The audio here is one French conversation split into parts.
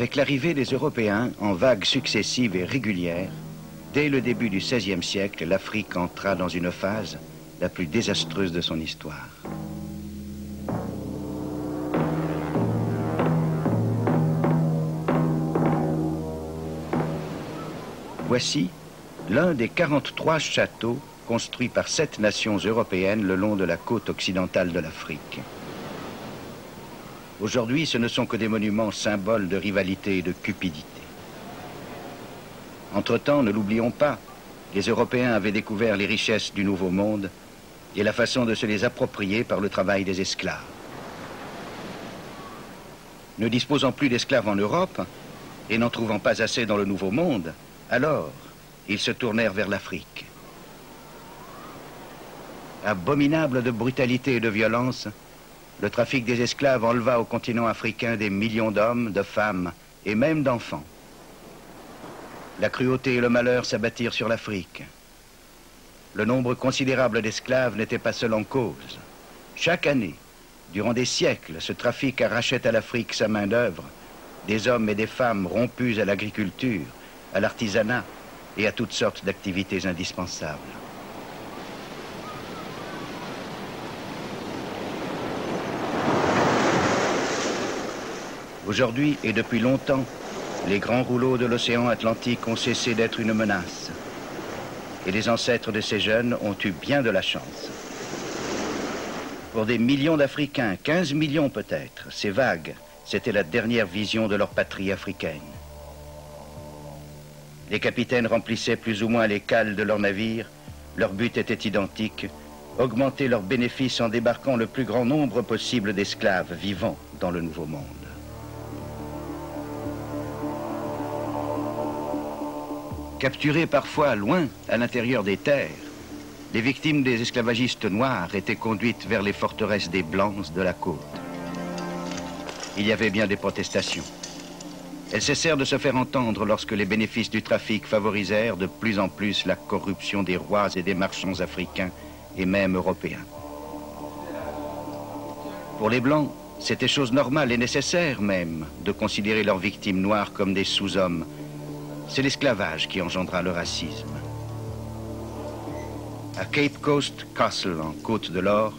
Avec l'arrivée des Européens en vagues successives et régulières, dès le début du XVIe siècle, l'Afrique entra dans une phase la plus désastreuse de son histoire. Voici l'un des 43 châteaux construits par 7 nations européennes le long de la côte occidentale de l'Afrique. Aujourd'hui, ce ne sont que des monuments symboles de rivalité et de cupidité. Entre-temps, ne l'oublions pas, les Européens avaient découvert les richesses du Nouveau Monde et la façon de se les approprier par le travail des esclaves. Ne disposant plus d'esclaves en Europe et n'en trouvant pas assez dans le Nouveau Monde, alors ils se tournèrent vers l'Afrique. Abominable de brutalité et de violence, le trafic des esclaves enleva au continent africain des millions d'hommes, de femmes et même d'enfants. La cruauté et le malheur s'abattirent sur l'Afrique. Le nombre considérable d'esclaves n'était pas seul en cause. Chaque année, durant des siècles, ce trafic arrachait à l'Afrique sa main-d'œuvre, des hommes et des femmes rompus à l'agriculture, à l'artisanat et à toutes sortes d'activités indispensables. Aujourd'hui et depuis longtemps, les grands rouleaux de l'océan Atlantique ont cessé d'être une menace. Et les ancêtres de ces jeunes ont eu bien de la chance. Pour des millions d'Africains, 15 millions peut-être, ces vagues, c'était la dernière vision de leur patrie africaine. Les capitaines remplissaient plus ou moins les cales de leurs navires, leur but était identique, augmenter leurs bénéfices en débarquant le plus grand nombre possible d'esclaves vivant dans le Nouveau Monde. Capturées parfois loin à l'intérieur des terres, les victimes des esclavagistes noirs étaient conduites vers les forteresses des Blancs de la côte. Il y avait bien des protestations. Elles cessèrent de se faire entendre lorsque les bénéfices du trafic favorisèrent de plus en plus la corruption des rois et des marchands africains et même européens. Pour les Blancs, c'était chose normale et nécessaire même de considérer leurs victimes noires comme des sous-hommes. C'est l'esclavage qui engendra le racisme. À Cape Coast Castle, en Côte de l'Or,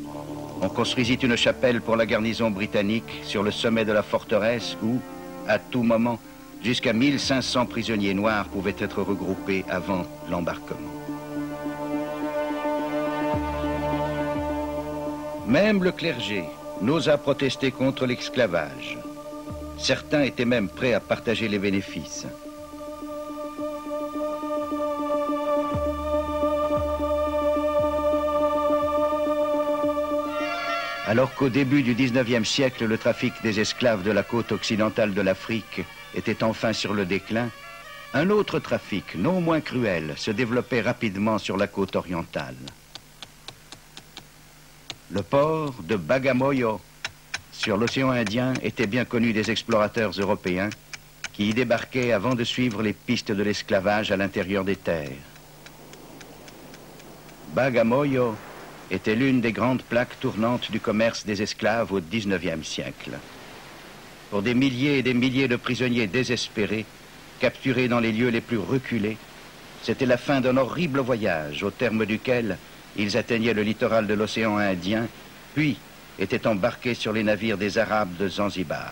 on construisit une chapelle pour la garnison britannique sur le sommet de la forteresse où, à tout moment, jusqu'à 1500 prisonniers noirs pouvaient être regroupés avant l'embarquement. Même le clergé n'osa protester contre l'esclavage. Certains étaient même prêts à partager les bénéfices. Alors qu'au début du XIXe siècle, le trafic des esclaves de la côte occidentale de l'Afrique était enfin sur le déclin, un autre trafic, non moins cruel, se développait rapidement sur la côte orientale. Le port de Bagamoyo, sur l'océan Indien, était bien connu des explorateurs européens qui y débarquaient avant de suivre les pistes de l'esclavage à l'intérieur des terres. Bagamoyo était l'une des grandes plaques tournantes du commerce des esclaves au XIXe siècle. Pour des milliers et des milliers de prisonniers désespérés, capturés dans les lieux les plus reculés, c'était la fin d'un horrible voyage au terme duquel ils atteignaient le littoral de l'océan Indien, puis étaient embarqués sur les navires des Arabes de Zanzibar.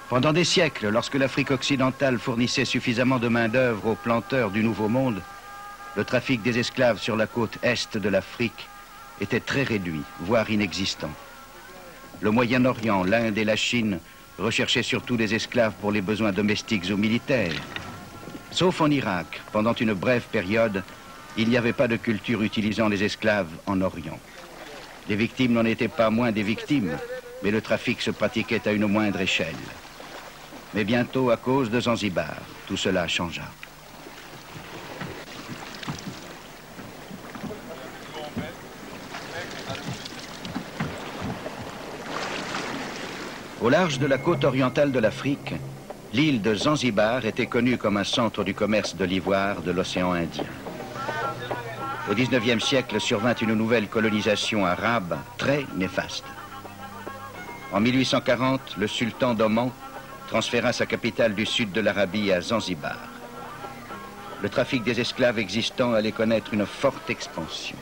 Pendant des siècles, lorsque l'Afrique occidentale fournissait suffisamment de main-d'œuvre aux planteurs du Nouveau Monde, le trafic des esclaves sur la côte est de l'Afrique était très réduit, voire inexistant. Le Moyen-Orient, l'Inde et la Chine recherchaient surtout des esclaves pour les besoins domestiques ou militaires. Sauf en Irak, pendant une brève période, il n'y avait pas de culture utilisant les esclaves en Orient. Les victimes n'en étaient pas moins des victimes, mais le trafic se pratiquait à une moindre échelle. Mais bientôt, à cause de Zanzibar, tout cela changea. Au large de la côte orientale de l'Afrique, l'île de Zanzibar était connue comme un centre du commerce de l'ivoire de l'océan Indien. Au XIXe siècle survint une nouvelle colonisation arabe très néfaste. En 1840, le sultan d'Oman transféra sa capitale du sud de l'Arabie à Zanzibar. Le trafic des esclaves existants allait connaître une forte expansion.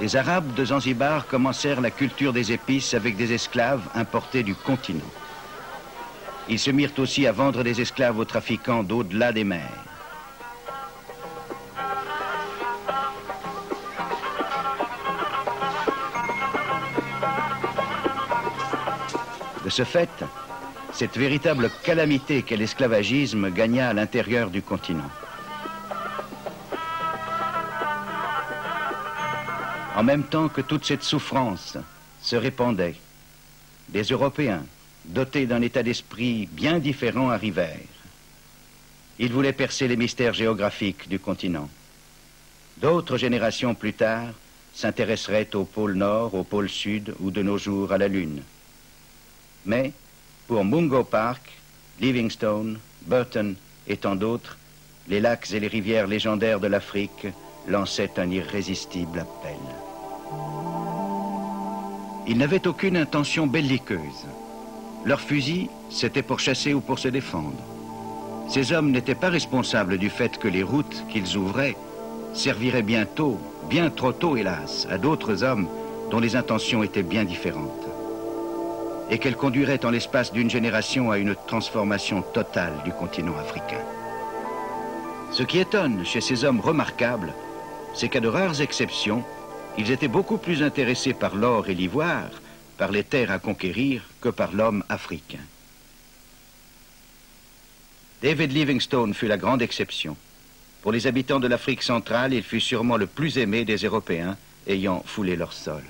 Les Arabes de Zanzibar commencèrent la culture des épices avec des esclaves importés du continent. Ils se mirent aussi à vendre des esclaves aux trafiquants d'au-delà des mers. De ce fait, cette véritable calamité qu'est l'esclavagisme gagna à l'intérieur du continent. En même temps que toute cette souffrance se répandait, des Européens, dotés d'un état d'esprit bien différent, arrivèrent. Ils voulaient percer les mystères géographiques du continent. D'autres générations plus tard s'intéresseraient au pôle Nord, au pôle Sud ou de nos jours à la Lune. Mais pour Mungo Park, Livingstone, Burton et tant d'autres, les lacs et les rivières légendaires de l'Afrique lançaient un irrésistible appel. Ils n'avaient aucune intention belliqueuse. Leurs fusils, c'était pour chasser ou pour se défendre. Ces hommes n'étaient pas responsables du fait que les routes qu'ils ouvraient serviraient bientôt, bien trop tôt hélas, à d'autres hommes dont les intentions étaient bien différentes, et qu'elles conduiraient en l'espace d'une génération à une transformation totale du continent africain. Ce qui étonne chez ces hommes remarquables, c'est qu'à de rares exceptions, ils étaient beaucoup plus intéressés par l'or et l'ivoire, par les terres à conquérir, que par l'homme africain. David Livingstone fut la grande exception. Pour les habitants de l'Afrique centrale, il fut sûrement le plus aimé des Européens ayant foulé leur sol.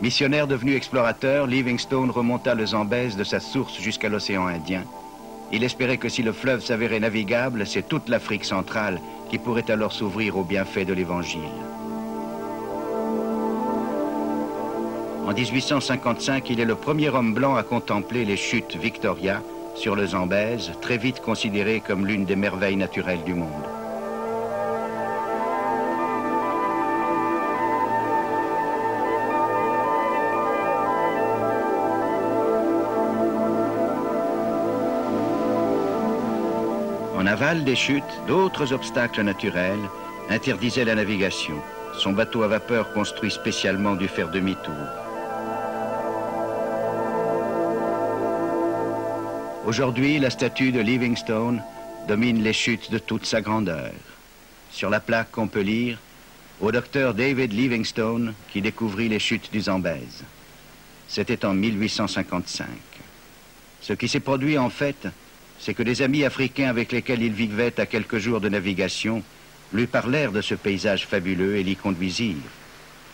Missionnaire devenu explorateur, Livingstone remonta le Zambèze de sa source jusqu'à l'océan Indien. Il espérait que si le fleuve s'avérait navigable, c'est toute l'Afrique centrale qui pourrait alors s'ouvrir aux bienfaits de l'Évangile. En 1855, il est le premier homme blanc à contempler les chutes Victoria sur le Zambèze, très vite considéré comme l'une des merveilles naturelles du monde. En aval des chutes, d'autres obstacles naturels interdisaient la navigation. Son bateau à vapeur construit spécialement dut faire demi-tour. Aujourd'hui, la statue de Livingstone domine les chutes de toute sa grandeur. Sur la plaque, on peut lire « Au docteur David Livingstone qui découvrit les chutes du Zambèze ». C'était en 1855. Ce qui s'est produit en fait, c'est que des amis africains avec lesquels il vivait à quelques jours de navigation lui parlèrent de ce paysage fabuleux et l'y conduisirent.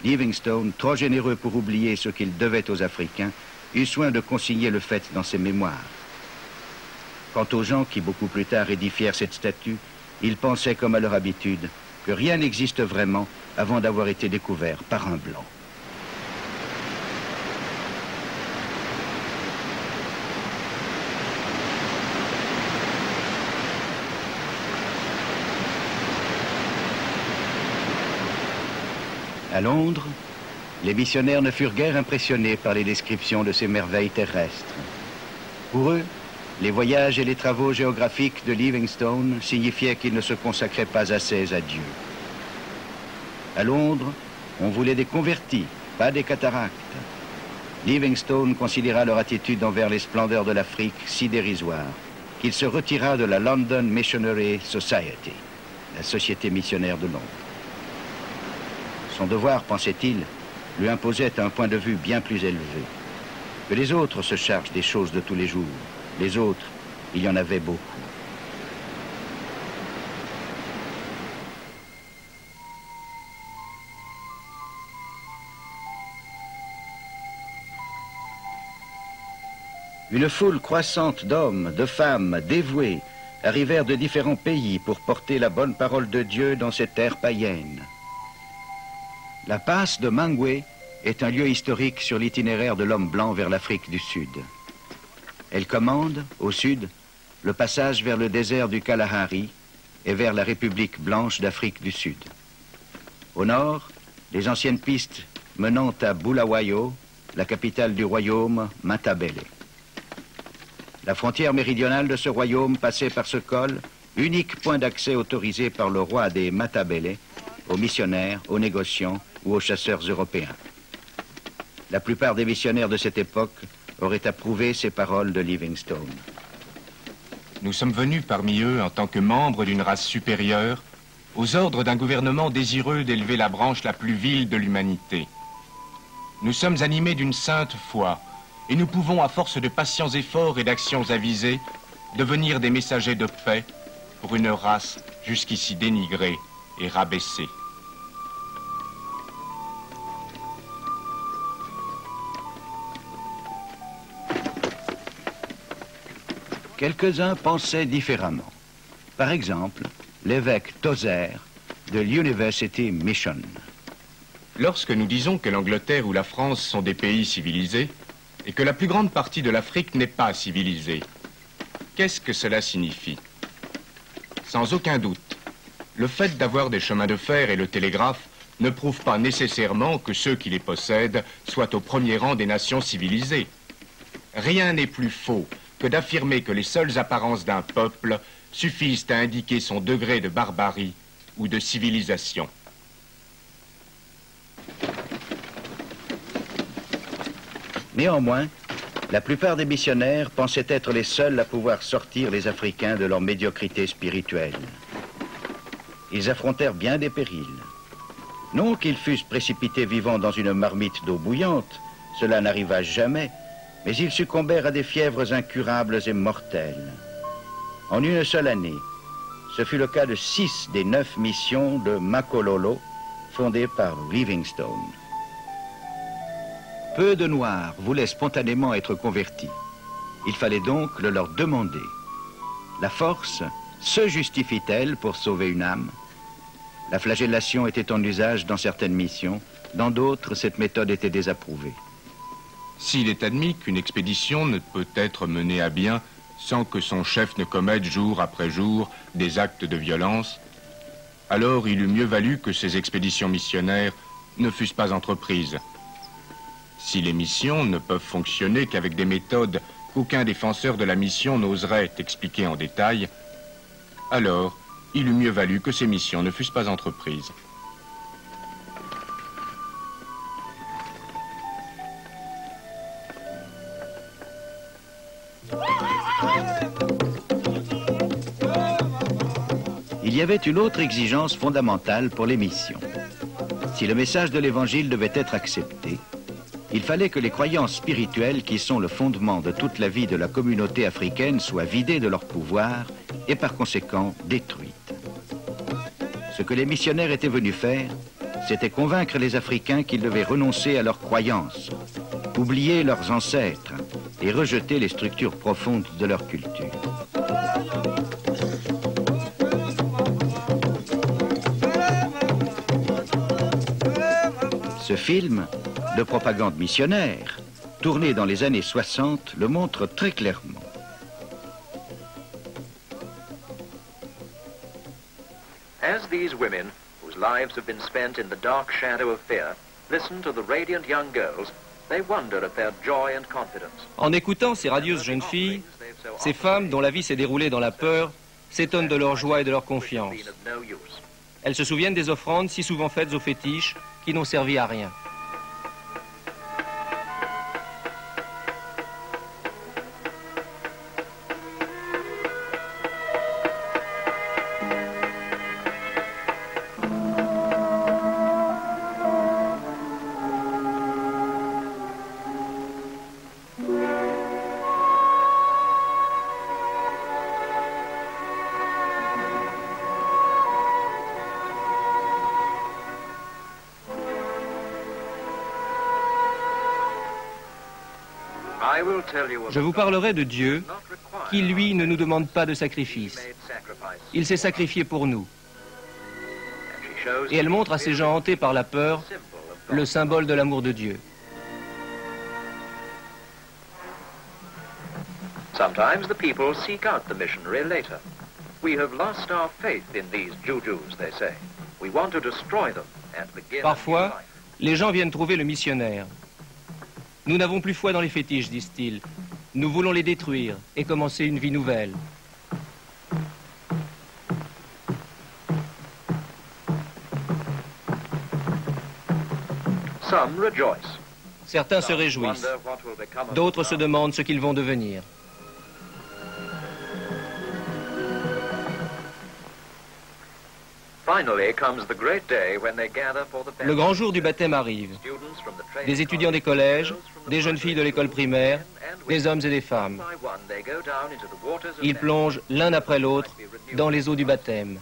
Livingstone, trop généreux pour oublier ce qu'il devait aux Africains, eut soin de consigner le fait dans ses mémoires. Quant aux gens qui, beaucoup plus tard, édifièrent cette statue, ils pensaient, comme à leur habitude, que rien n'existe vraiment avant d'avoir été découvert par un blanc. À Londres, les missionnaires ne furent guère impressionnés par les descriptions de ces merveilles terrestres. Pour eux, les voyages et les travaux géographiques de Livingstone signifiaient qu'il ne se consacrait pas assez à Dieu. À Londres, on voulait des convertis, pas des cataractes. Livingstone considéra leur attitude envers les splendeurs de l'Afrique si dérisoire qu'il se retira de la London Missionary Society, la société missionnaire de Londres. Son devoir, pensait-il, lui imposait un point de vue bien plus élevé. Que les autres se chargent des choses de tous les jours. Les autres, il y en avait beaucoup. Une foule croissante d'hommes, de femmes, dévoués, arrivèrent de différents pays pour porter la bonne parole de Dieu dans ces terres païennes. La passe de Mangwe est un lieu historique sur l'itinéraire de l'homme blanc vers l'Afrique du Sud. Elle commande, au sud, le passage vers le désert du Kalahari et vers la République blanche d'Afrique du Sud. Au nord, les anciennes pistes menant à Bulawayo, la capitale du royaume Matabele. La frontière méridionale de ce royaume passait par ce col, unique point d'accès autorisé par le roi des Matabele, aux missionnaires, aux négociants ou aux chasseurs européens. La plupart des missionnaires de cette époque auraient approuvé ces paroles de Livingstone. Nous sommes venus parmi eux en tant que membres d'une race supérieure, aux ordres d'un gouvernement désireux d'élever la branche la plus vile de l'humanité. Nous sommes animés d'une sainte foi, et nous pouvons, à force de patients efforts et d'actions avisées, devenir des messagers de paix pour une race jusqu'ici dénigrée et rabaissée. Quelques-uns pensaient différemment. Par exemple, l'évêque Tozer de l'University Mission. Lorsque nous disons que l'Angleterre ou la France sont des pays civilisés, et que la plus grande partie de l'Afrique n'est pas civilisée, qu'est-ce que cela signifie? Sans aucun doute, le fait d'avoir des chemins de fer et le télégraphe ne prouve pas nécessairement que ceux qui les possèdent soient au premier rang des nations civilisées. Rien n'est plus faux que d'affirmer que les seules apparences d'un peuple suffisent à indiquer son degré de barbarie ou de civilisation. Néanmoins, la plupart des missionnaires pensaient être les seuls à pouvoir sortir les Africains de leur médiocrité spirituelle. Ils affrontèrent bien des périls. Non qu'ils fussent précipités vivants dans une marmite d'eau bouillante, cela n'arriva jamais, mais ils succombèrent à des fièvres incurables et mortelles. En une seule année, ce fut le cas de 6 des 9 missions de Makololo, fondées par Livingstone. Peu de Noirs voulaient spontanément être convertis. Il fallait donc le leur demander. La force se justifie-t-elle pour sauver une âme? La flagellation était en usage dans certaines missions, dans d'autres, cette méthode était désapprouvée. S'il est admis qu'une expédition ne peut être menée à bien sans que son chef ne commette jour après jour des actes de violence, alors il eût mieux valu que ces expéditions missionnaires ne fussent pas entreprises. Si les missions ne peuvent fonctionner qu'avec des méthodes qu'aucun défenseur de la mission n'oserait expliquer en détail, alors il eût mieux valu que ces missions ne fussent pas entreprises. Il y avait une autre exigence fondamentale pour les missions. Si le message de l'Évangile devait être accepté, il fallait que les croyances spirituelles qui sont le fondement de toute la vie de la communauté africaine soient vidées de leur pouvoir et par conséquent détruites. Ce que les missionnaires étaient venus faire, c'était convaincre les Africains qu'ils devaient renoncer à leurs croyances, oublier leurs ancêtres et rejeter les structures profondes de leur culture. Ce film de propagande missionnaire, tourné dans les années 60, le montre très clairement. As these women, whose lives have been spent in the dark shadow of fear, listen to the radiant young girls, they wonder at their joy and confidence. En écoutant ces radieuses jeunes filles, ces femmes dont la vie s'est déroulée dans la peur s'étonnent de leur joie et de leur confiance. Elles se souviennent des offrandes si souvent faites aux fétiches qui n'ont servi à rien. Je vous parlerai de Dieu qui, lui, ne nous demande pas de sacrifice. Il s'est sacrifié pour nous. Et elle montre à ces gens hantés par la peur le symbole de l'amour de Dieu. Sometimes the people seek out the missionary later. We have lost our faith in these jujus, they say. We want to destroy them and begin a new Parfois, life. les gens viennent trouver le missionnaire. Nous n'avons plus foi dans les fétiches, disent-ils. Nous voulons les détruire et commencer une vie nouvelle. Some rejoice. Certains se Some réjouissent. wonder what will become of D'autres them se now. demandent ce qu'ils vont devenir. Finally comes the great day when they gather for the Le grand jour du baptême arrive. Students from the training Des étudiants des collèges, des jeunes filles de l'école primaire, des hommes et des femmes. by one, they go down into the waters of Ils baptism. plongent l'un après l'autre dans les eaux du baptême.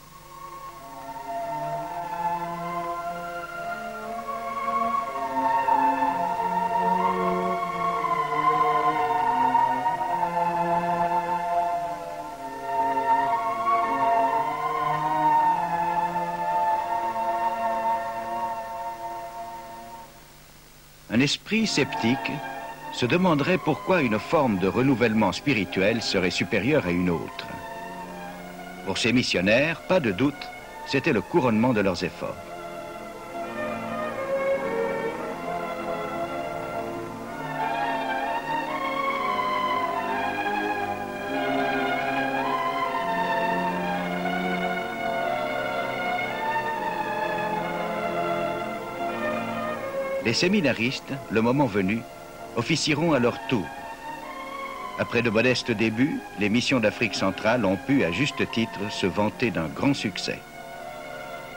Un esprit sceptique se demanderait pourquoi une forme de renouvellement spirituel serait supérieure à une autre. Pour ces missionnaires, pas de doute, c'était le couronnement de leurs efforts. Les séminaristes, le moment venu, officieront à leur tour. Après de modestes débuts, les missions d'Afrique centrale ont pu, à juste titre, se vanter d'un grand succès.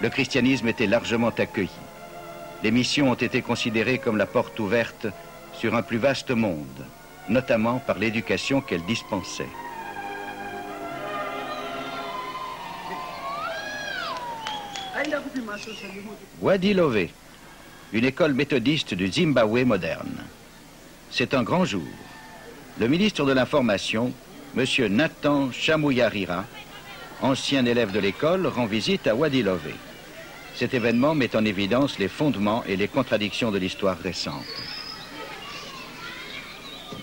Le christianisme était largement accueilli. Les missions ont été considérées comme la porte ouverte sur un plus vaste monde, notamment par l'éducation qu'elles dispensaient. Wadi Lové, une école méthodiste du Zimbabwe moderne. C'est un grand jour. Le ministre de l'Information, M. Nathan Chamuyarira, ancien élève de l'école, rend visite à Wadi Lové. Cet événement met en évidence les fondements et les contradictions de l'histoire récente.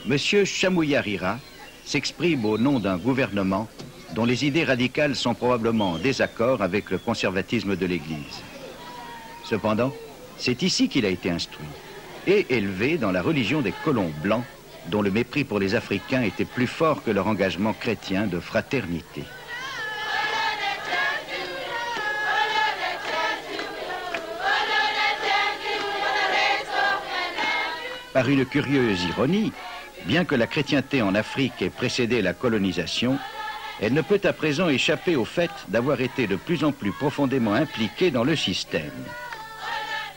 M. Chamuyarira s'exprime au nom d'un gouvernement dont les idées radicales sont probablement en désaccord avec le conservatisme de l'Église. Cependant, c'est ici qu'il a été instruit et élevé dans la religion des colons blancs, dont le mépris pour les Africains était plus fort que leur engagement chrétien de fraternité. Par une curieuse ironie, bien que la chrétienté en Afrique ait précédé la colonisation, elle ne peut à présent échapper au fait d'avoir été de plus en plus profondément impliquée dans le système.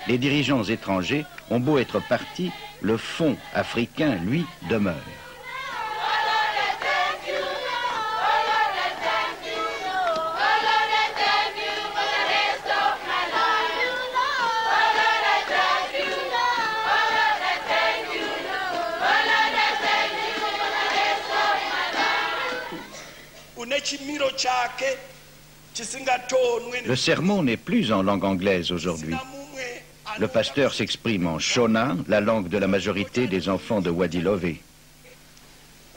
Les dirigeants étrangers ont beau être partis, le fond africain, lui, demeure. Le sermon n'est plus en langue anglaise aujourd'hui. Le pasteur s'exprime en Shona, la langue de la majorité des enfants de Wadi Lové.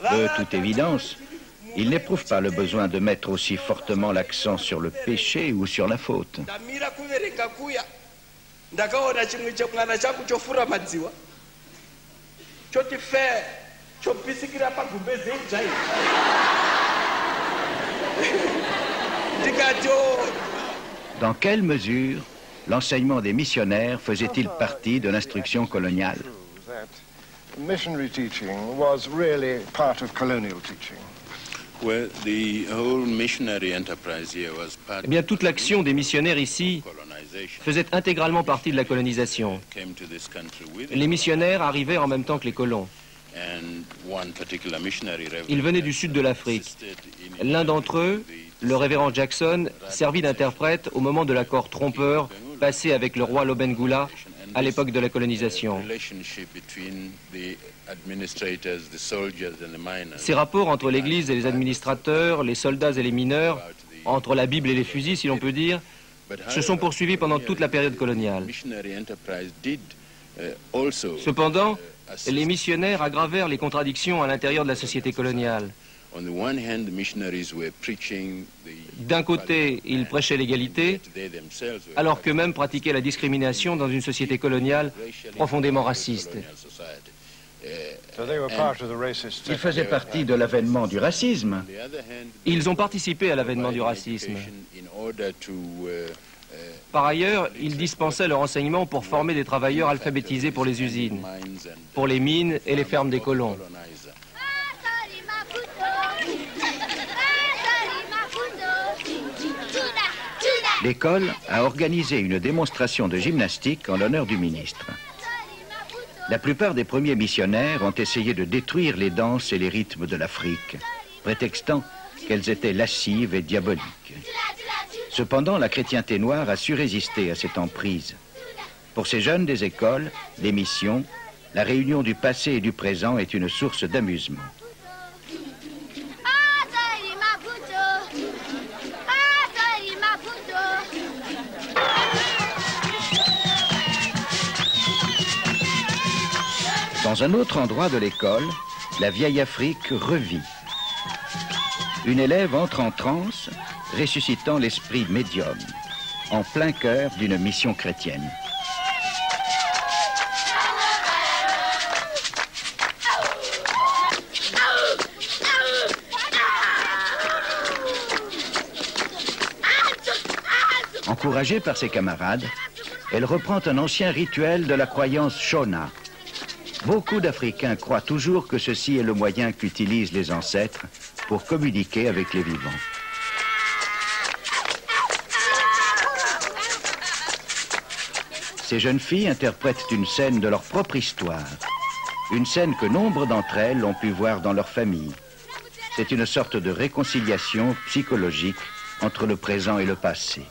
De toute évidence, il n'éprouve pas le besoin de mettre aussi fortement l'accent sur le péché ou sur la faute. Dans quelle mesure l'enseignement des missionnaires faisait-il partie de l'instruction coloniale? Missionary teaching was really part of colonial teaching. Well, the whole missionary enterprise here was part Eh bien, toute l'action des missionnaires ici faisait intégralement partie de la colonisation. came to this country with Les missionnaires arrivaient en même temps que les colons. and one particular missionary Ils venaient du sud de l'Afrique. L'un d'entre eux, le révérend Jackson, servit d'interprète au moment de l'accord trompeur passé avec le roi Lobengula à l'époque de la colonisation. Ces rapports entre l'Église et les administrateurs, les soldats et les mineurs, entre la Bible et les fusils, si l'on peut dire, se sont poursuivis pendant toute la période coloniale. Cependant, les missionnaires aggravèrent les contradictions à l'intérieur de la société coloniale. D'un côté, ils prêchaient l'égalité, alors qu'eux-mêmes pratiquaient la discrimination dans une société coloniale profondément raciste. Ils faisaient partie de l'avènement du racisme. Ils ont participé à l'avènement du racisme. Par ailleurs, ils dispensaient leur enseignement pour former des travailleurs alphabétisés pour les usines, pour les mines et les fermes des colons. L'école a organisé une démonstration de gymnastique en l'honneur du ministre. La plupart des premiers missionnaires ont essayé de détruire les danses et les rythmes de l'Afrique, prétextant qu'elles étaient lascives et diaboliques. Cependant, la chrétienté noire a su résister à cette emprise. Pour ces jeunes des écoles, des missions, la réunion du passé et du présent est une source d'amusement. Dans un autre endroit de l'école, la vieille Afrique revit. Une élève entre en transe, ressuscitant l'esprit médium, en plein cœur d'une mission chrétienne. Encouragée par ses camarades, elle reprend un ancien rituel de la croyance Shona. Beaucoup d'Africains croient toujours que ceci est le moyen qu'utilisent les ancêtres pour communiquer avec les vivants. Ces jeunes filles interprètent une scène de leur propre histoire, une scène que nombre d'entre elles ont pu voir dans leur famille. C'est une sorte de réconciliation psychologique entre le présent et le passé.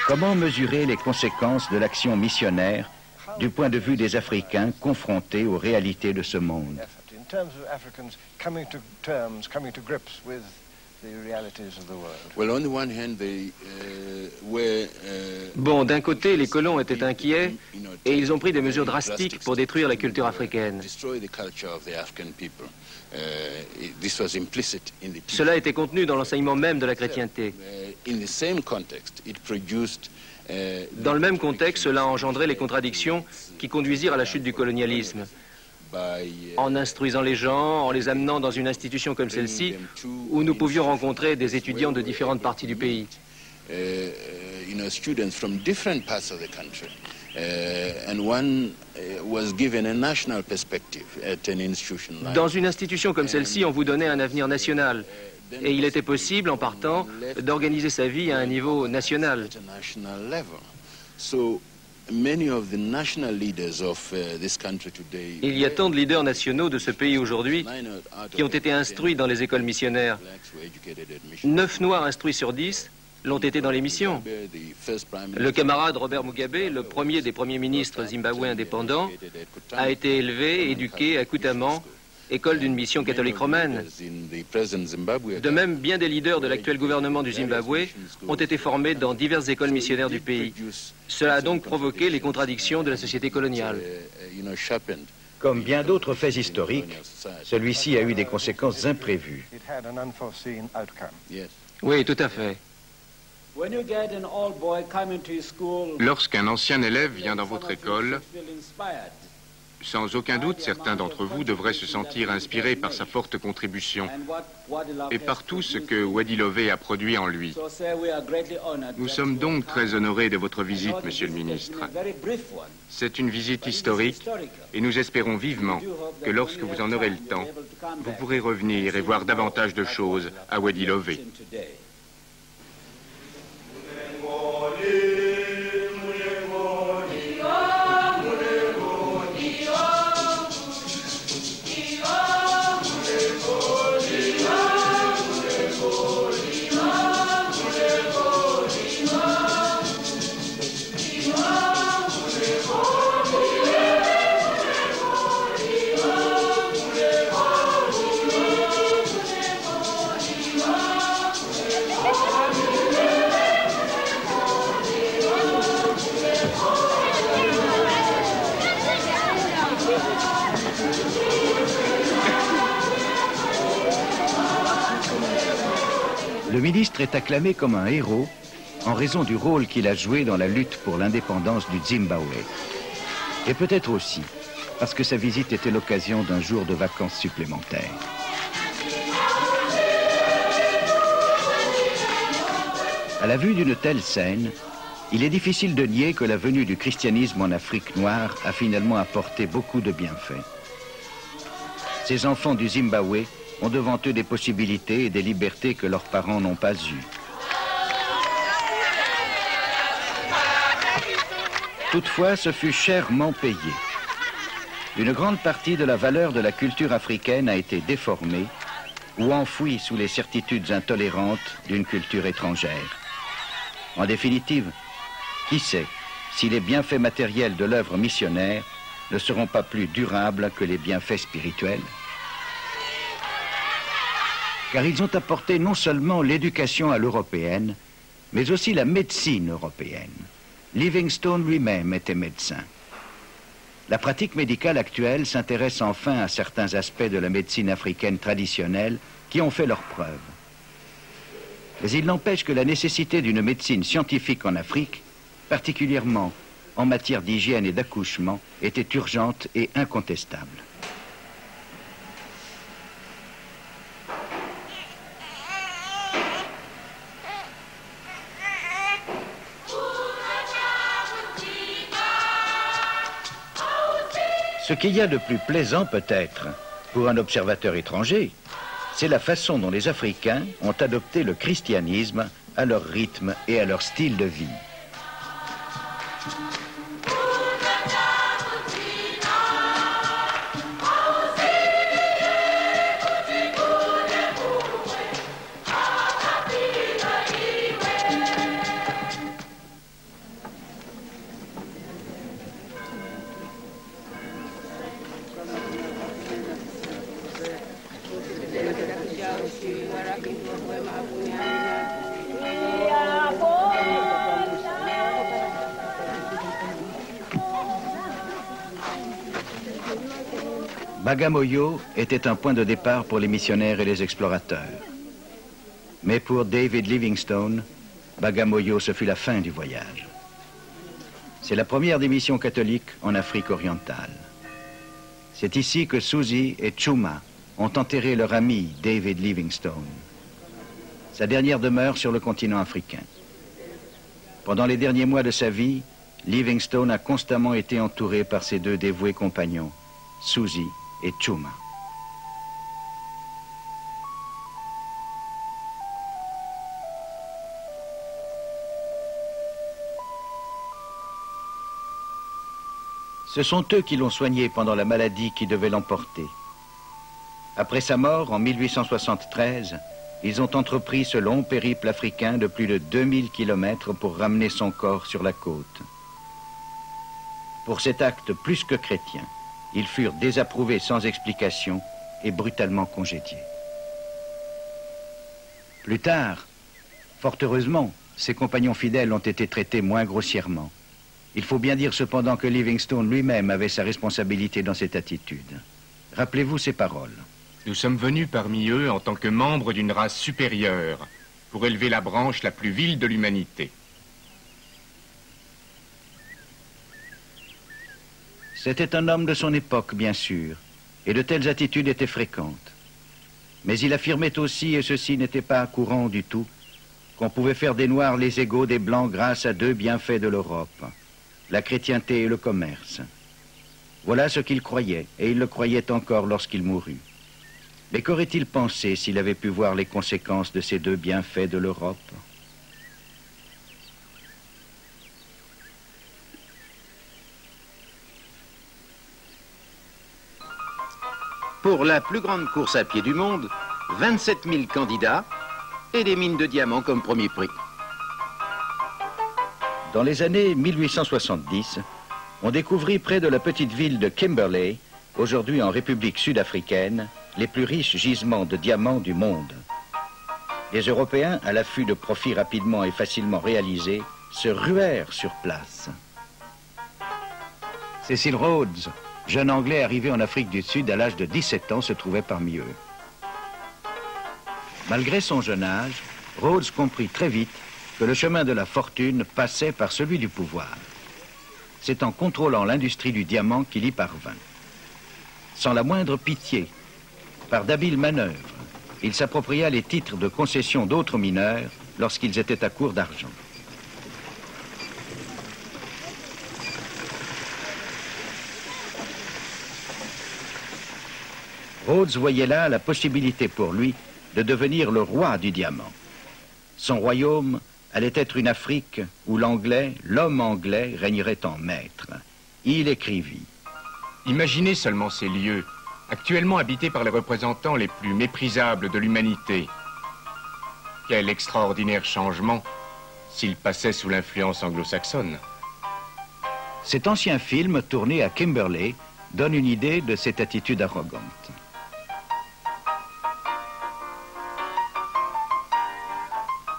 Comment mesurer les conséquences de l'action missionnaire du point de vue des Africains confrontés aux réalités de ce monde? Bon, d'un côté, les colons étaient inquiets et ils ont pris des mesures drastiques pour détruire la culture africaine. Cela était contenu dans l'enseignement même de la chrétienté. Dans le même contexte, cela a engendré les contradictions qui conduisirent à la chute du colonialisme. En instruisant les gens, en les amenant dans une institution comme celle-ci, où nous pouvions rencontrer des étudiants de différentes parties du pays. Dans une institution comme celle-ci, on vous donnait un avenir national. Et il était possible, en partant, d'organiser sa vie à un niveau national. Il y a tant de leaders nationaux de ce pays aujourd'hui qui ont été instruits dans les écoles missionnaires. 9 Noirs instruits sur 10 l'ont été dans les missions. Le camarade Robert Mugabe, le premier des premiers ministres zimbabwéens indépendants, a été élevé, éduqué à Kutama, école d'une mission catholique romaine. De même, bien des leaders de l'actuel gouvernement du Zimbabwe ont été formés dans diverses écoles missionnaires du pays. Cela a donc provoqué les contradictions de la société coloniale. Comme bien d'autres faits historiques, celui-ci a eu des conséquences imprévues. Oui, tout à fait. Lorsqu'un ancien élève vient dans votre école, sans aucun doute, certains d'entre vous devraient se sentir inspirés par sa forte contribution et par tout ce que Wadi Lové a produit en lui. Nous sommes donc très honorés de votre visite, Monsieur le ministre. C'est une visite historique et nous espérons vivement que lorsque vous en aurez le temps, vous pourrez revenir et voir davantage de choses à Wadi Lové. Oh Le ministre est acclamé comme un héros en raison du rôle qu'il a joué dans la lutte pour l'indépendance du Zimbabwe. Et peut-être aussi parce que sa visite était l'occasion d'un jour de vacances supplémentaires. À la vue d'une telle scène, il est difficile de nier que la venue du christianisme en Afrique noire a finalement apporté beaucoup de bienfaits. Ces enfants du Zimbabwe ont devant eux des possibilités et des libertés que leurs parents n'ont pas eues. Toutefois, ce fut chèrement payé. Une grande partie de la valeur de la culture africaine a été déformée ou enfouie sous les certitudes intolérantes d'une culture étrangère. En définitive, qui sait si les bienfaits matériels de l'œuvre missionnaire ne seront pas plus durables que les bienfaits spirituels? Car ils ont apporté non seulement l'éducation à l'européenne, mais aussi la médecine européenne. Livingstone lui-même était médecin. La pratique médicale actuelle s'intéresse enfin à certains aspects de la médecine africaine traditionnelle qui ont fait leurs preuves. Mais il n'empêche que la nécessité d'une médecine scientifique en Afrique, particulièrement en matière d'hygiène et d'accouchement, était urgente et incontestable. Ce qu'il y a de plus plaisant peut-être pour un observateur étranger, c'est la façon dont les Africains ont adopté le christianisme à leur rythme et à leur style de vie. Bagamoyo était un point de départ pour les missionnaires et les explorateurs. Mais pour David Livingstone, Bagamoyo, ce fut la fin du voyage. C'est la première des missions catholiques en Afrique orientale. C'est ici que Susie et Chuma ont enterré leur ami David Livingstone, sa dernière demeure sur le continent africain. Pendant les derniers mois de sa vie, Livingstone a constamment été entouré par ses deux dévoués compagnons, Susie et Chuma. Ce sont eux qui l'ont soigné pendant la maladie qui devait l'emporter. Après sa mort, en 1873, ils ont entrepris ce long périple africain de plus de 2000 kilomètres pour ramener son corps sur la côte. Pour cet acte plus que chrétien, ils furent désapprouvés sans explication et brutalement congédiés. Plus tard, fort heureusement, ses compagnons fidèles ont été traités moins grossièrement. Il faut bien dire cependant que Livingstone lui-même avait sa responsabilité dans cette attitude. Rappelez-vous ces paroles. Nous sommes venus parmi eux en tant que membres d'une race supérieure pour élever la branche la plus vile de l'humanité. C'était un homme de son époque, bien sûr, et de telles attitudes étaient fréquentes. Mais il affirmait aussi, et ceci n'était pas courant du tout, qu'on pouvait faire des Noirs les égaux des Blancs grâce à deux bienfaits de l'Europe, la chrétienté et le commerce. Voilà ce qu'il croyait, et il le croyait encore lorsqu'il mourut. Mais qu'aurait-il pensé s'il avait pu voir les conséquences de ces deux bienfaits de l'Europe ? Pour la plus grande course à pied du monde, 27 000 candidats et des mines de diamants comme premier prix. Dans les années 1870, on découvrit près de la petite ville de Kimberley, aujourd'hui en République sud-africaine, les plus riches gisements de diamants du monde. Les Européens, à l'affût de profits rapidement et facilement réalisés, se ruèrent sur place. Cecil Rhodes, jeune Anglais arrivé en Afrique du Sud à l'âge de 17 ans, se trouvait parmi eux. Malgré son jeune âge, Rhodes comprit très vite que le chemin de la fortune passait par celui du pouvoir. C'est en contrôlant l'industrie du diamant qu'il y parvint. Sans la moindre pitié, par d'habiles manœuvres, il s'appropria les titres de concession d'autres mineurs lorsqu'ils étaient à court d'argent. Rhodes voyait là la possibilité pour lui de devenir le roi du diamant. Son royaume allait être une Afrique où l'anglais, l'homme anglais, régnerait en maître. Il écrivit: Imaginez seulement ces lieux, actuellement habités par les représentants les plus méprisables de l'humanité. Quel extraordinaire changement s'ils passaient sous l'influence anglo-saxonne. Cet ancien film, tourné à Kimberley, donne une idée de cette attitude arrogante.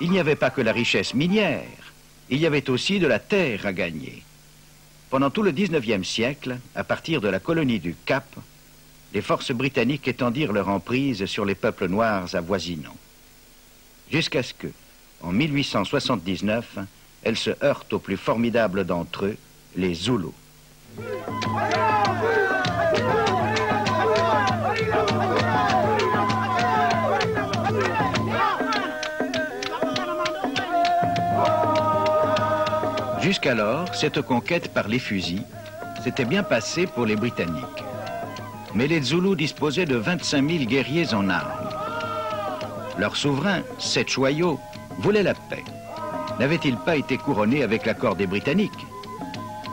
Il n'y avait pas que la richesse minière, il y avait aussi de la terre à gagner. Pendant tout le 19e siècle, à partir de la colonie du Cap, les forces britanniques étendirent leur emprise sur les peuples noirs avoisinants. Jusqu'à ce que, en 1879, elles se heurtent au plus formidable d'entre eux, les Zoulous. Jusqu'alors, cette conquête par les fusils s'était bien passée pour les Britanniques. Mais les Zoulous disposaient de 25 000 guerriers en armes. Leur souverain, Seth Choyo, voulait la paix. N'avait-il pas été couronné avec l'accord des Britanniques?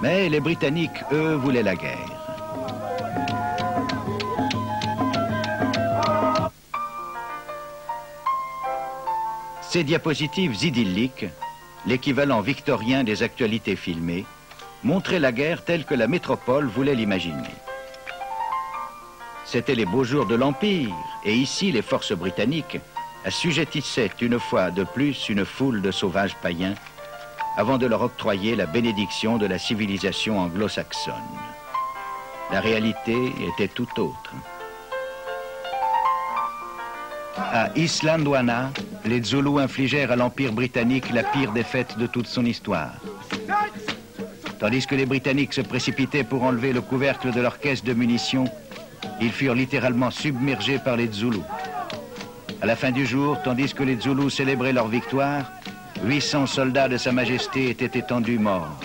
Mais les Britanniques, eux, voulaient la guerre. Ces diapositives idylliques, l'équivalent victorien des actualités filmées, montraient la guerre telle que la métropole voulait l'imaginer. C'étaient les beaux jours de l'Empire, et ici les forces britanniques assujettissaient une fois de plus une foule de sauvages païens avant de leur octroyer la bénédiction de la civilisation anglo-saxonne. La réalité était tout autre. À Islandwana, les Zoulous infligèrent à l'Empire britannique la pire défaite de toute son histoire. Tandis que les Britanniques se précipitaient pour enlever le couvercle de leur caisse de munitions, ils furent littéralement submergés par les Zoulous. À la fin du jour, tandis que les Zoulous célébraient leur victoire, 800 soldats de Sa Majesté étaient étendus morts.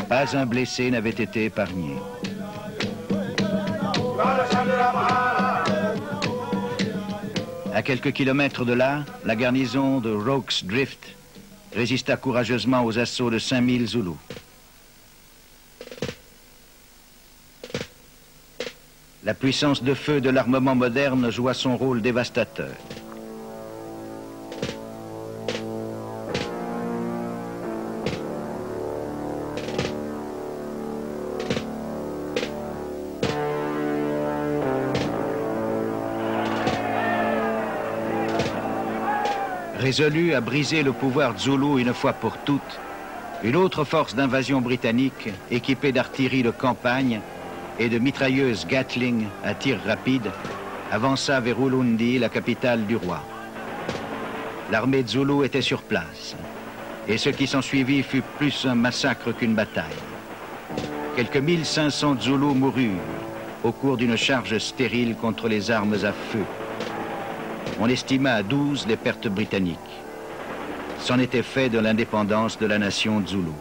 Pas un blessé n'avait été épargné. À quelques kilomètres de là, la garnison de Rokes Drift résista courageusement aux assauts de 5000 Zoulous. La puissance de feu de l'armement moderne joua son rôle dévastateur. Résolu à briser le pouvoir zoulou une fois pour toutes, une autre force d'invasion britannique, équipée d'artillerie de campagne et de mitrailleuses Gatling à tir rapide, avança vers Ulundi, la capitale du roi. L'armée zoulou était sur place, et ce qui s'ensuivit fut plus un massacre qu'une bataille. Quelques 1500 Zoulous moururent au cours d'une charge stérile contre les armes à feu. On estima à 12 les pertes britanniques. C'en était fait de l'indépendance de la nation Zoulou.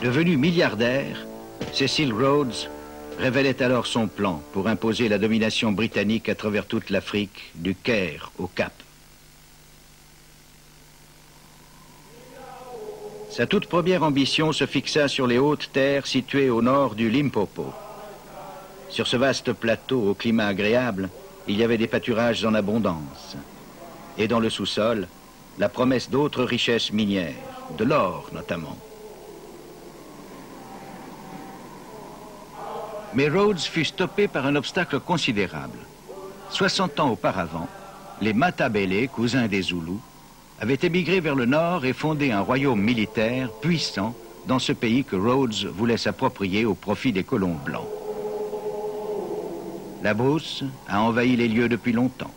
Devenu milliardaire, Cecil Rhodes révélait alors son plan pour imposer la domination britannique à travers toute l'Afrique, du Caire au Cap. Sa toute première ambition se fixa sur les hautes terres situées au nord du Limpopo. Sur ce vaste plateau au climat agréable, il y avait des pâturages en abondance. Et dans le sous-sol, la promesse d'autres richesses minières, de l'or notamment. Mais Rhodes fut stoppé par un obstacle considérable. 60 ans auparavant, les Matabele, cousins des Zoulous, avaient émigré vers le nord et fondé un royaume militaire puissant dans ce pays que Rhodes voulait s'approprier au profit des colons blancs. La brousse a envahi les lieux depuis longtemps.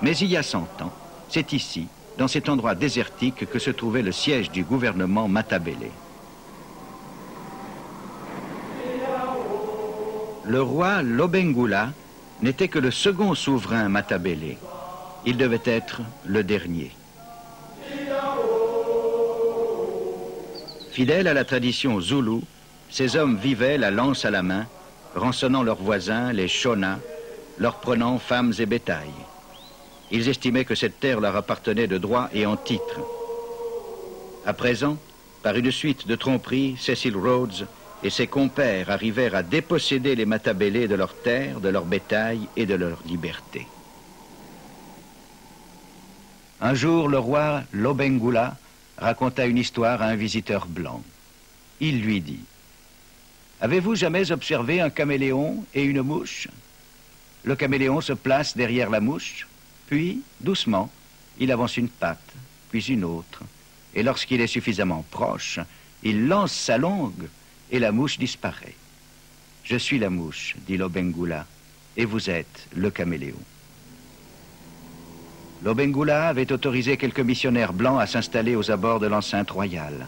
Mais il y a 100 ans, c'est ici, dans cet endroit désertique, que se trouvait le siège du gouvernement Matabele. Le roi Lobengula n'était que le second souverain Matabele. Il devait être le dernier. Fidèles à la tradition zoulou, ces hommes vivaient la lance à la main, rançonnant leurs voisins, les Shona, leur prenant femmes et bétail. Ils estimaient que cette terre leur appartenait de droit et en titre. À présent, par une suite de tromperies, Cecil Rhodes et ses compères arrivèrent à déposséder les Matabele de leurs terres, de leur bétail et de leur liberté. Un jour, le roi Lobengula raconta une histoire à un visiteur blanc. Il lui dit: « Avez-vous jamais observé un caméléon et une mouche? Le caméléon se place derrière la mouche, puis, doucement, il avance une patte, puis une autre, et lorsqu'il est suffisamment proche, il lance sa langue et la mouche disparaît. Je suis la mouche, dit Lobengula, et vous êtes le caméléon. » Lobengula avait autorisé quelques missionnaires blancs à s'installer aux abords de l'enceinte royale.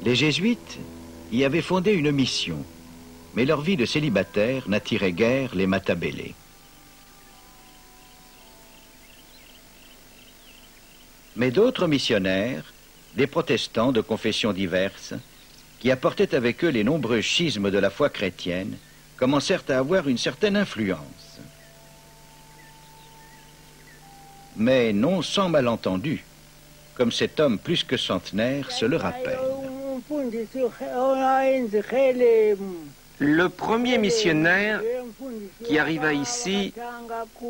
Les jésuites y avaient fondé une mission, mais leur vie de célibataire n'attirait guère les Matabele. Mais d'autres missionnaires, des protestants de confessions diverses, qui apportaient avec eux les nombreux schismes de la foi chrétienne, commencèrent à avoir une certaine influence. Mais non sans malentendu, comme cet homme plus que centenaire se le rappelle. Le premier missionnaire qui arriva ici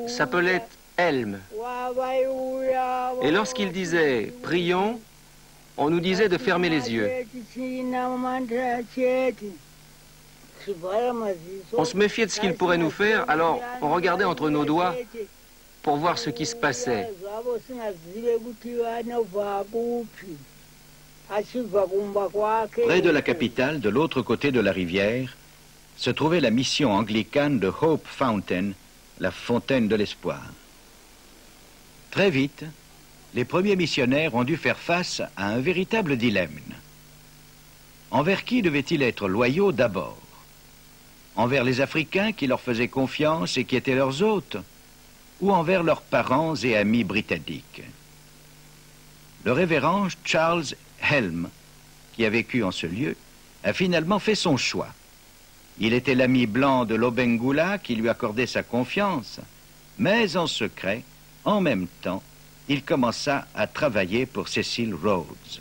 s'appelait Helm. Et lorsqu'il disait « prions », on nous disait de fermer les yeux. On se méfiait de ce qu'il pourrait nous faire, alors on regardait entre nos doigts pour voir ce qui se passait. Près de la capitale, de l'autre côté de la rivière, se trouvait la mission anglicane de Hope Fountain, la fontaine de l'espoir. Très vite, les premiers missionnaires ont dû faire face à un véritable dilemme. Envers qui devaient-ils être loyaux d'abord? Envers les Africains qui leur faisaient confiance et qui étaient leurs hôtes, ou envers leurs parents et amis britanniques? Le révérend Charles Helm, qui a vécu en ce lieu, a finalement fait son choix. Il était l'ami blanc de Lobengula qui lui accordait sa confiance, mais en secret, en même temps, il commença à travailler pour Cecil Rhodes.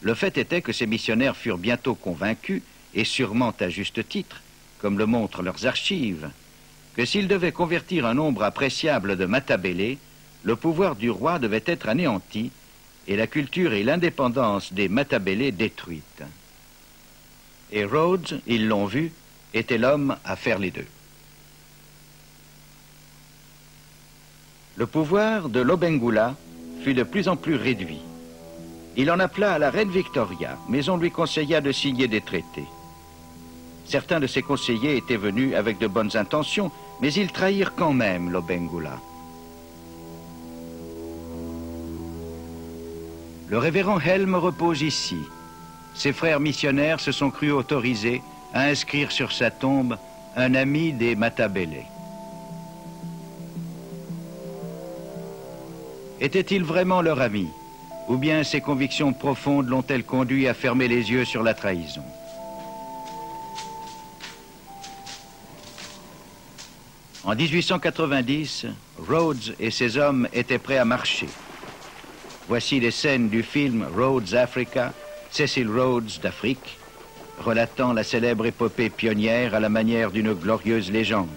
Le fait était que ces missionnaires furent bientôt convaincus, et sûrement à juste titre, comme le montrent leurs archives, que s'ils devaient convertir un nombre appréciable de Matabele, le pouvoir du roi devait être anéanti et la culture et l'indépendance des Matabele détruites. Et Rhodes, ils l'ont vu, était l'homme à faire les deux. Le pouvoir de Lobengula fut de plus en plus réduit. Il en appela à la reine Victoria, mais on lui conseilla de signer des traités. Certains de ses conseillers étaient venus avec de bonnes intentions, mais ils trahirent quand même Lobengula. Le révérend Helm repose ici. Ses frères missionnaires se sont crus autorisés à inscrire sur sa tombe un ami des Matabele. Était-il vraiment leur ami? Ou bien ses convictions profondes l'ont-elles conduit à fermer les yeux sur la trahison? En 1890, Rhodes et ses hommes étaient prêts à marcher. Voici les scènes du film Rhodes Africa, Cecil Rhodes d'Afrique, relatant la célèbre épopée pionnière à la manière d'une glorieuse légende.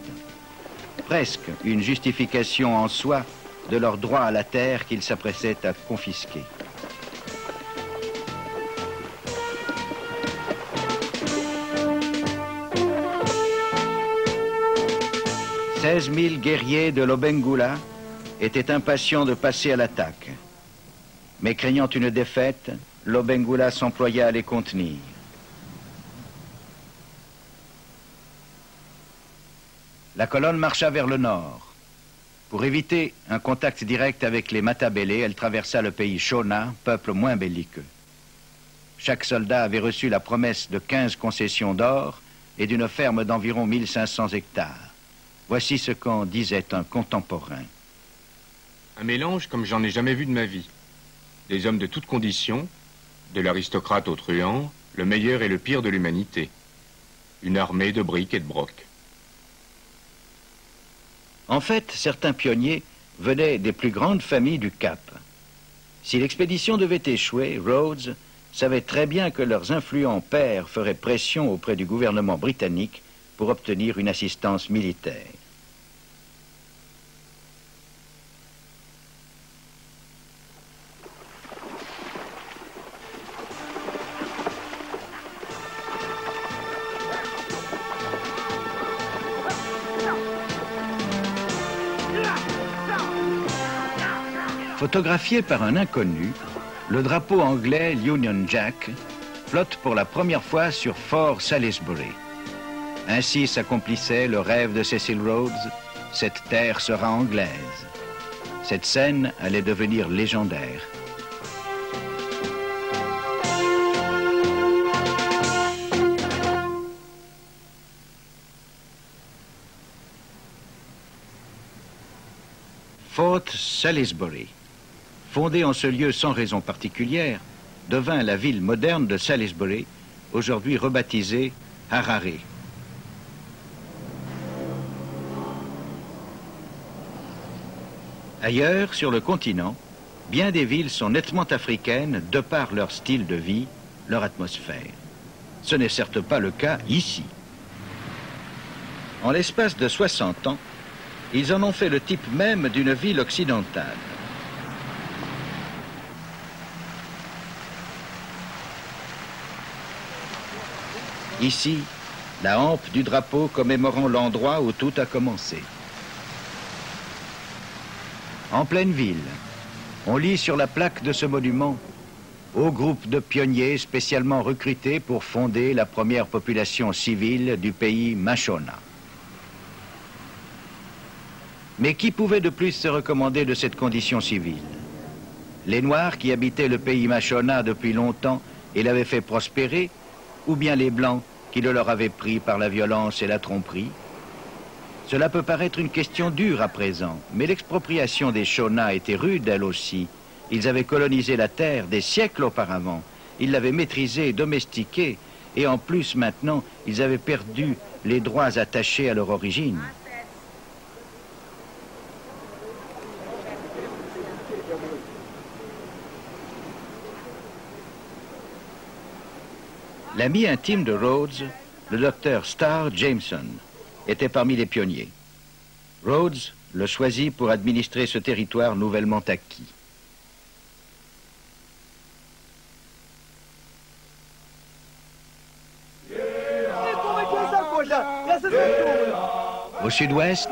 Presque une justification en soi de leur droit à la terre qu'ils s'apprêtaient à confisquer. « 16 000 guerriers de Lobengula était impatient de passer à l'attaque. Mais craignant une défaite, Lobengula s'employa à les contenir. La colonne marcha vers le nord. Pour éviter un contact direct avec les Matabele, elle traversa le pays Shona, peuple moins belliqueux. Chaque soldat avait reçu la promesse de 15 concessions d'or et d'une ferme d'environ 1500 hectares. Voici ce qu'en disait un contemporain. Un mélange comme j'en ai jamais vu de ma vie. Des hommes de toutes conditions, de l'aristocrate au truand, le meilleur et le pire de l'humanité. Une armée de briques et de broc. En fait, certains pionniers venaient des plus grandes familles du Cap. Si l'expédition devait échouer, Rhodes savait très bien que leurs influents pères feraient pression auprès du gouvernement britannique pour obtenir une assistance militaire. Photographié par un inconnu, le drapeau anglais Union Jack flotte pour la première fois sur Fort Salisbury. Ainsi s'accomplissait le rêve de Cecil Rhodes, cette terre sera anglaise. Cette scène allait devenir légendaire. Fort Salisbury, fondée en ce lieu sans raison particulière, devint la ville moderne de Salisbury, aujourd'hui rebaptisée Harare. Ailleurs, sur le continent, bien des villes sont nettement africaines de par leur style de vie, leur atmosphère. Ce n'est certes pas le cas ici. En l'espace de 60 ans, ils en ont fait le type même d'une ville occidentale. Ici, la hampe du drapeau commémorant l'endroit où tout a commencé. En pleine ville, on lit sur la plaque de ce monument « Au groupe de pionniers spécialement recrutés pour fonder la première population civile du pays Mashona ». Mais qui pouvait de plus se recommander de cette condition civile? Les Noirs qui habitaient le pays Mashona depuis longtemps et l'avaient fait prospérer, ou bien les Blancs qui le leur avaient pris par la violence et la tromperie? Cela peut paraître une question dure à présent, mais l'expropriation des Shona était rude elle aussi. Ils avaient colonisé la terre des siècles auparavant, ils l'avaient maîtrisée et domestiquée, et en plus maintenant, ils avaient perdu les droits attachés à leur origine. L'ami intime de Rhodes, le docteur Starr Jameson, était parmi les pionniers. Rhodes le choisit pour administrer ce territoire nouvellement acquis. Au sud-ouest,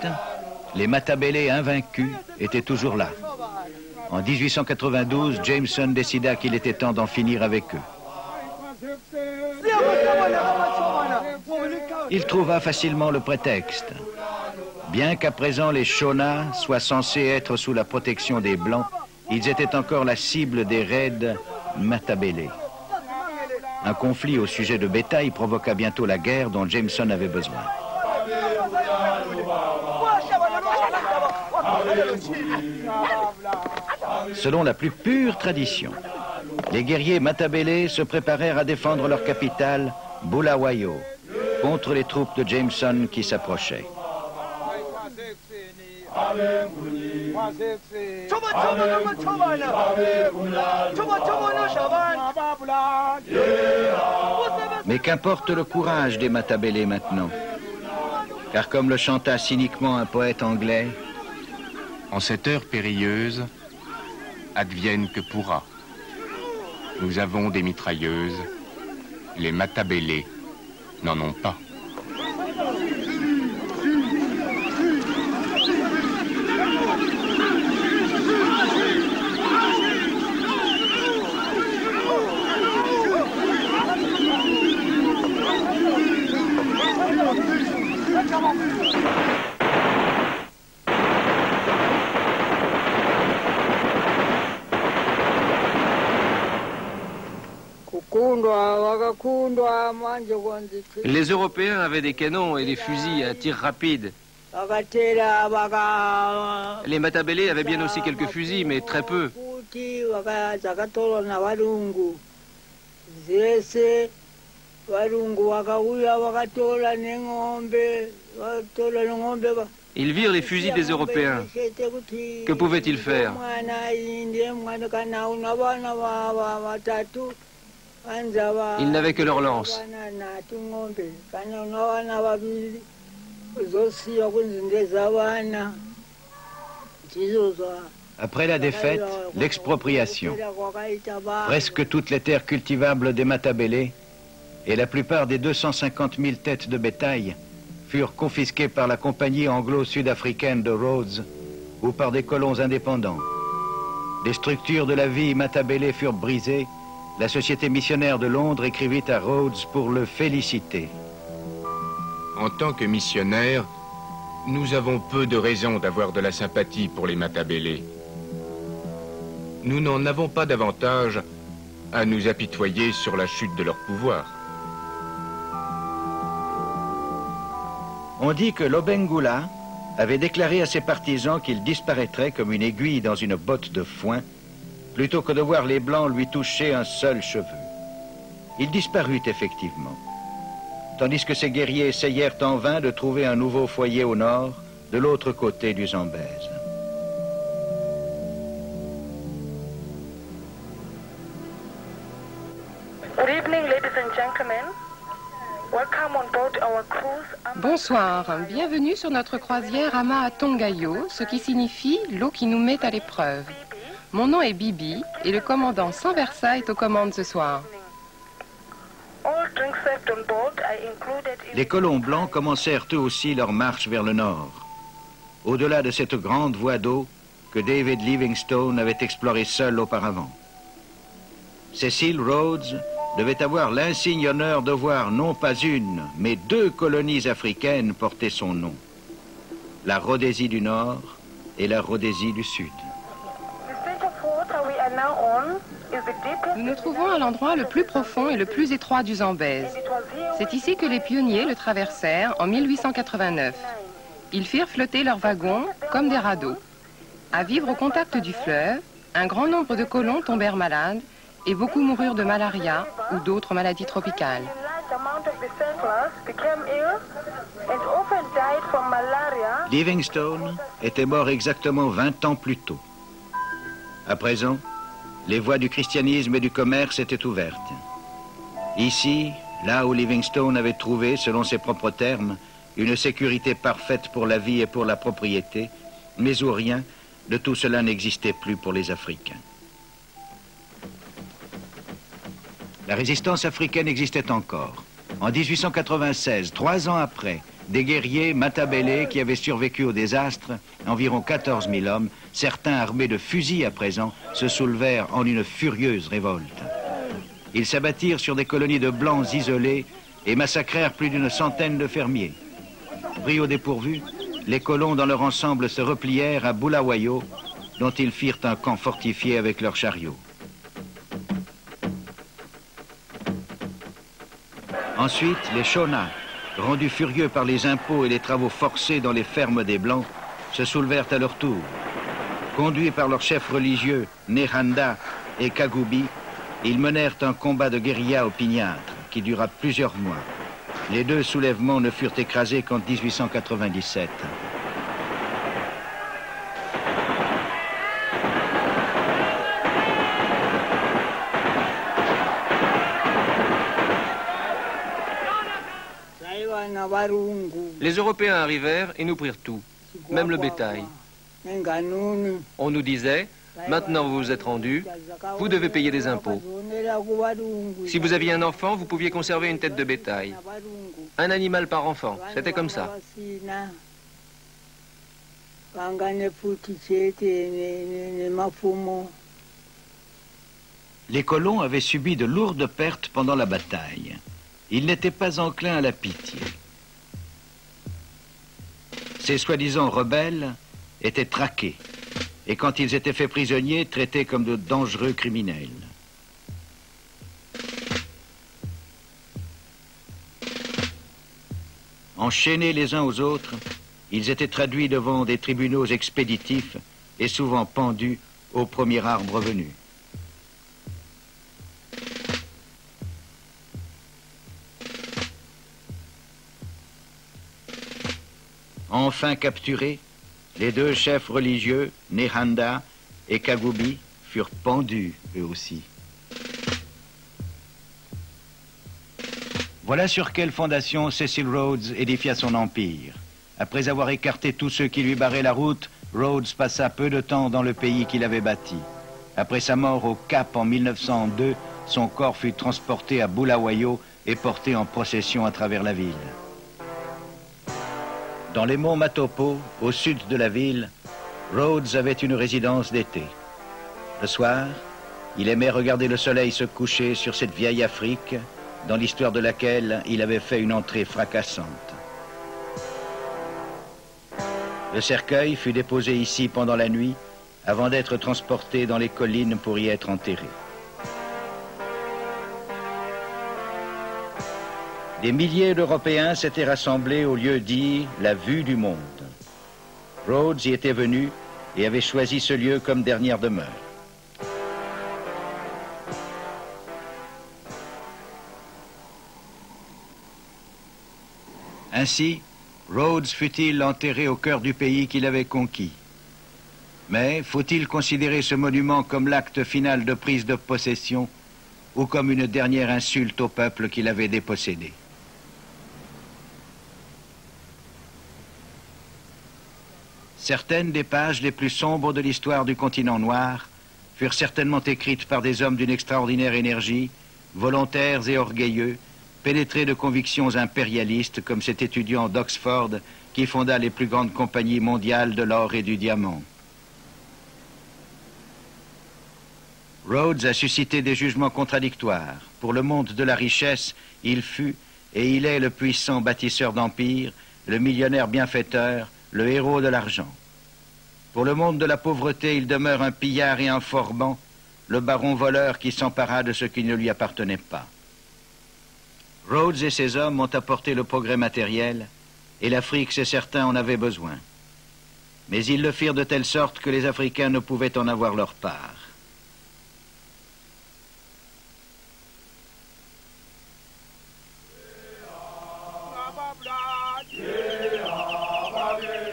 les Matabele invaincus étaient toujours là. En 1892, Jameson décida qu'il était temps d'en finir avec eux. Il trouva facilement le prétexte. Bien qu'à présent les Shona soient censés être sous la protection des Blancs, ils étaient encore la cible des raids Matabele. Un conflit au sujet de bétail provoqua bientôt la guerre dont Jameson avait besoin. Selon la plus pure tradition, les guerriers Matabele se préparèrent à défendre leur capitale, Bulawayo, contre les troupes de Jameson qui s'approchaient. Mais qu'importe le courage des Matabele maintenant, car comme le chanta cyniquement un poète anglais, en cette heure périlleuse, advienne que pourra. Nous avons des mitrailleuses, les Matabele n'en ont pas. Les Européens avaient des canons et des fusils à tir rapide. Les Matabele avaient bien aussi quelques fusils, mais très peu. Ils virent les fusils des Européens. Que pouvaient-ils faire? Ils n'avaient que leurs lances. Après la défaite, l'expropriation. Presque toutes les terres cultivables des Matabele et la plupart des 250 000 têtes de bétail furent confisquées par la compagnie anglo-sud-africaine de Rhodes ou par des colons indépendants. Les structures de la vie Matabele furent brisées. La Société missionnaire de Londres écrivit à Rhodes pour le féliciter. En tant que missionnaires, nous avons peu de raisons d'avoir de la sympathie pour les Matabele. Nous n'en avons pas davantage à nous apitoyer sur la chute de leur pouvoir. On dit que Lobengula avait déclaré à ses partisans qu'il disparaîtrait comme une aiguille dans une botte de foin, plutôt que de voir les Blancs lui toucher un seul cheveu. Il disparut effectivement, tandis que ses guerriers essayèrent en vain de trouver un nouveau foyer au nord, de l'autre côté du Zambèze. Good evening, ladies and gentlemen. Welcome on board our cruise. Bonsoir, bienvenue sur notre croisière Ama Tongayo, ce qui signifie l'eau qui nous met à l'épreuve. Mon nom est Bibi et le commandant Sanversa est aux commandes ce soir. Les colons blancs commencèrent eux aussi leur marche vers le nord, au-delà de cette grande voie d'eau que David Livingstone avait explorée seul auparavant. Cecil Rhodes devait avoir l'insigne honneur de voir non pas une, mais 2 colonies africaines porter son nom. La Rhodésie du Nord et la Rhodésie du Sud. Nous nous trouvons à l'endroit le plus profond et le plus étroit du Zambèze. C'est ici que les pionniers le traversèrent en 1889. Ils firent flotter leurs wagons comme des radeaux. À vivre au contact du fleuve, un grand nombre de colons tombèrent malades et beaucoup moururent de malaria ou d'autres maladies tropicales. Livingstone était mort exactement 20 ans plus tôt. À présent, les voies du christianisme et du commerce étaient ouvertes. Ici, là où Livingstone avait trouvé, selon ses propres termes, une sécurité parfaite pour la vie et pour la propriété, mais où rien de tout cela n'existait plus pour les Africains. La résistance africaine existait encore. En 1896, 3 ans après, des guerriers Matabele qui avaient survécu au désastre, environ 14 000 hommes, certains armés de fusils à présent, se soulevèrent en une furieuse révolte. Ils s'abattirent sur des colonies de Blancs isolées et massacrèrent plus d'une centaine de fermiers. Pris au dépourvu, les colons dans leur ensemble se replièrent à Bulawayo, dont ils firent un camp fortifié avec leurs chariots. Ensuite, les Shona, rendus furieux par les impôts et les travaux forcés dans les fermes des Blancs, se soulevèrent à leur tour. Conduits par leurs chefs religieux, Nehanda et Kagubi, ils menèrent un combat de guérilla opiniâtre qui dura plusieurs mois. Les 2 soulèvements ne furent écrasés qu'en 1897. Les Européens arrivèrent et nous prirent tout, même le bétail. On nous disait, maintenant vous vous êtes rendus, vous devez payer des impôts. Si vous aviez un enfant, vous pouviez conserver une tête de bétail. Un animal par enfant, c'était comme ça. Les colons avaient subi de lourdes pertes pendant la bataille. Ils n'étaient pas enclins à la pitié. Ces soi-disant rebelles étaient traqués et quand ils étaient faits prisonniers, traités comme de dangereux criminels. Enchaînés les uns aux autres, ils étaient traduits devant des tribunaux expéditifs et souvent pendus au premier arbre venu. Enfin capturés, les deux chefs religieux, Nehanda et Kagubi, furent pendus eux aussi. Voilà sur quelle fondation Cecil Rhodes édifia son empire. Après avoir écarté tous ceux qui lui barraient la route, Rhodes passa peu de temps dans le pays qu'il avait bâti. Après sa mort au Cap en 1902, son corps fut transporté à Bulawayo et porté en procession à travers la ville. Dans les monts Matopo, au sud de la ville, Rhodes avait une résidence d'été. Le soir, il aimait regarder le soleil se coucher sur cette vieille Afrique, dans l'histoire de laquelle il avait fait une entrée fracassante. Le cercueil fut déposé ici pendant la nuit, avant d'être transporté dans les collines pour y être enterré. Des milliers d'Européens s'étaient rassemblés au lieu dit « la vue du monde ». Rhodes y était venu et avait choisi ce lieu comme dernière demeure. Ainsi, Rhodes fut-il enterré au cœur du pays qu'il avait conquis. Mais faut-il considérer ce monument comme l'acte final de prise de possession ou comme une dernière insulte au peuple qu'il avait dépossédé? Certaines des pages les plus sombres de l'histoire du continent noir furent certainement écrites par des hommes d'une extraordinaire énergie, volontaires et orgueilleux, pénétrés de convictions impérialistes comme cet étudiant d'Oxford qui fonda les plus grandes compagnies mondiales de l'or et du diamant. Rhodes a suscité des jugements contradictoires. Pour le monde de la richesse, il fut et il est le puissant bâtisseur d'empire, le millionnaire bienfaiteur, le héros de l'argent. Pour le monde de la pauvreté, il demeure un pillard et un forban, le baron voleur qui s'empara de ce qui ne lui appartenait pas. Rhodes et ses hommes ont apporté le progrès matériel, et l'Afrique, c'est certain, en avait besoin. Mais ils le firent de telle sorte que les Africains ne pouvaient en avoir leur part.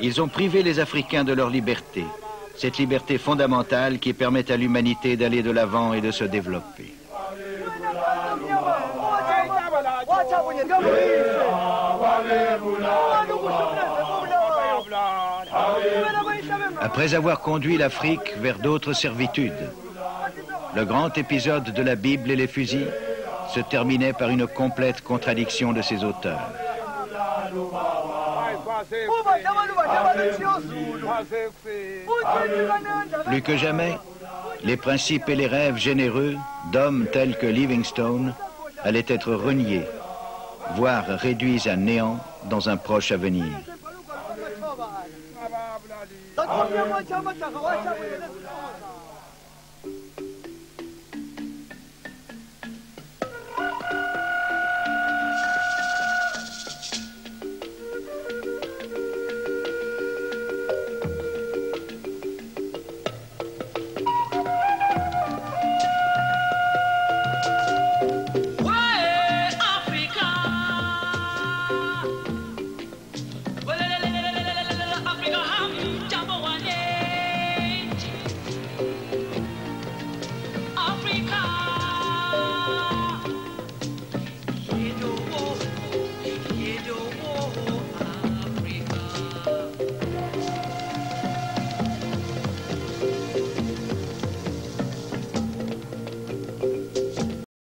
Ils ont privé les Africains de leur liberté, cette liberté fondamentale qui permet à l'humanité d'aller de l'avant et de se développer. Après avoir conduit l'Afrique vers d'autres servitudes, le grand épisode de la Bible et les fusils se terminait par une complète contradiction de ses auteurs. Plus que jamais, les principes et les rêves généreux d'hommes tels que Livingstone allaient être reniés, voire réduits à néant dans un proche avenir. You don't